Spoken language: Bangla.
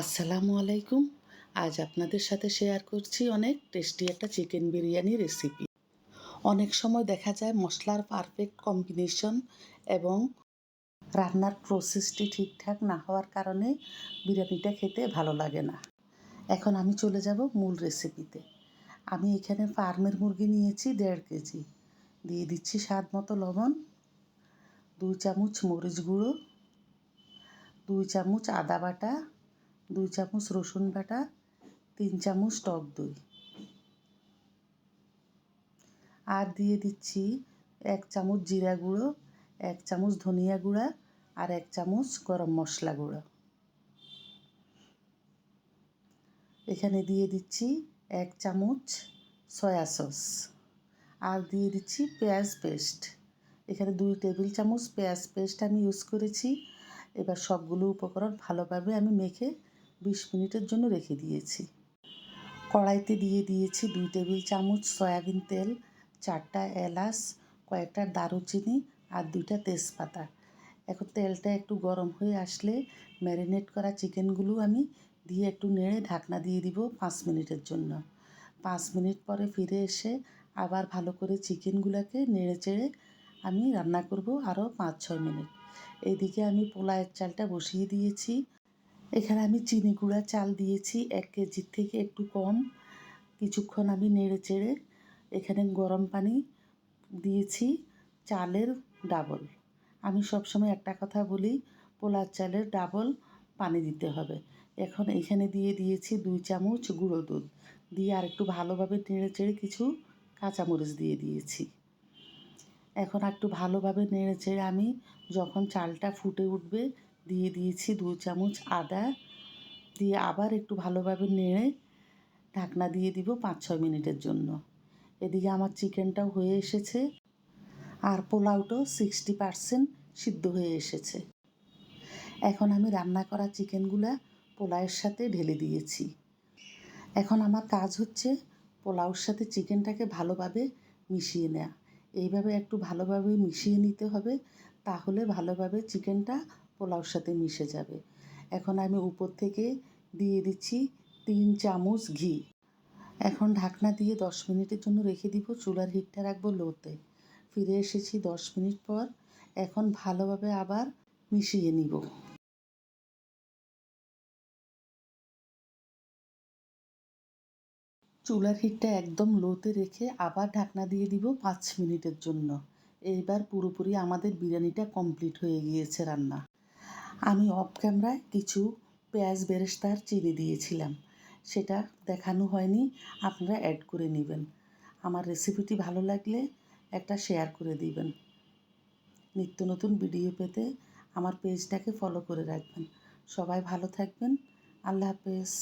আসসালামু আলাইকুম। আজ আপনাদের সাথে শেয়ার করছি অনেক টেস্টি একটা চিকেন বিরিয়ানি রেসিপি। অনেক সময় দেখা যায় মশলার পারফেক্ট কম্বিনেশন এবং রান্নার প্রসেসটি ঠিকঠাক না হওয়ার কারণে বিরিয়ানিটা খেতে ভালো লাগে না। এখন আমি চলে যাব মূল রেসিপিতে। আমি এখানে ফার্মের মুরগি নিয়েছি 1.5 কেজি। দিয়ে দিচ্ছি স্বাদ মতো লবণ, 2 চামচ মরিচ গুঁড়ো, 2 চামচ আদা বাটা, 2 চামচ রসুন বাটা, 3 চামচ টক দই। আর দিয়ে দিচ্ছি 1 চামচ জিরা গুঁড়ো, 1 চামচ ধনিয়া গুঁড়া আর 1 চামচ গরম মশলা গুঁড়ো। এখানে দিয়ে দিচ্ছি 1 চামচ সয়া সস। আর দিয়ে দিচ্ছি পেঁয়াজ পেস্ট। এখানে 2 টেবিল চামচ পেঁয়াজ পেস্ট আমি ইউজ করেছি। এবার সবগুলো উপকরণ ভালোভাবে আমি মেখে 20 মিনিটের জন্য রেখে দিয়েছি। কড়াইতে দিয়ে দিয়েছি 2 টেবিল চামচ সয়াবিন তেল, 4টা এলাচ, কয়েকটা দারুচিনি আর 2টা তেজপাতা। এখন তেলটা একটু গরম হয়ে আসলে ম্যারিনেট করা চিকেনগুলো আমি দিয়ে একটু নেড়ে ঢাকনা দিয়ে দিব 5 মিনিটের জন্য। 5 মিনিট পরে ফিরে এসে আবার ভালো করে চিকেনগুলোকে নেড়ে চেড়ে আমি রান্না করব আরও 5-6 মিনিট। এইদিকে আমি পোলাওয়ের চালটা বসিয়ে দিয়েছি। এখানে আমি চিনি গুঁড়া চাল দিয়েছি 1 কেজির থেকে একটু কম। কিছুক্ষণ আমি নেড়ে চেড়ে এখানে গরম পানি দিয়েছি চালের ডাবল। আমি সবসময় একটা কথা বলি, পোলার চালের ডাবল পানি দিতে হবে। এখন এখানে দিয়ে দিয়েছি 2 চামচ গুঁড়ো দুধ দিয়ে আর একটু ভালোভাবে নেড়ে চেড়ে কিছু কাঁচামরিচ দিয়ে দিয়েছি। এখন একটু ভালোভাবে নেড়ে চেড়ে আমি যখন চালটা ফুটে উঠবে দিয়ে দিয়েছি 2 চামচ আদা দিয়ে আবার একটু ভালোভাবে নেড়ে ঢাকনা দিয়ে দিব 5-6 মিনিটের জন্য। এদিকে আমার চিকেনটাও হয়ে এসেছে আর পোলাওটাও 60% সিদ্ধ হয়ে এসেছে। এখন আমি রান্না করা চিকেনগুলা পোলাওয়ের সাথে ঢেলে দিয়েছি। এখন আমার কাজ হচ্ছে পোলাওর সাথে চিকেনটাকে ভালোভাবে মিশিয়ে নেওয়া। এইভাবে একটু ভালোভাবে মিশিয়ে নিতে হবে, তাহলে ভালোভাবে চিকেনটা পোলাওর সাথে মিশে যাবে। এখন আমি উপর থেকে দিয়ে দিচ্ছি 3 চামচ ঘি। এখন ঢাকনা দিয়ে 10 মিনিটের জন্য রেখে দিব। চুলার হিটটা রাখবো লোতে। ফিরে এসেছি 10 মিনিট পর। এখন ভালোভাবে আবার মিশিয়ে নিব। চুলার হিটটা একদম লোতে রেখে আবার ঢাকনা দিয়ে দিব 5 মিনিটের জন্য। এইবার পুরোপুরি আমাদের বিরিয়ানিটা কমপ্লিট হয়ে গিয়েছে রান্না। আমি অফ ক্যামেরায় কিছু পেঁয়াজ বেরেস্তার চিনি দিয়েছিলাম, সেটা দেখানো হয়নি, আপনারা অ্যাড করে নেবেন। আমার রেসিপিটি ভালো লাগলে একটা শেয়ার করে দিবেন। নিত্য নতুন ভিডিও পেতে আমার পেজটাকে ফলো করে রাখবেন। সবাই ভালো থাকবেন। আল্লাহ হাফেজ।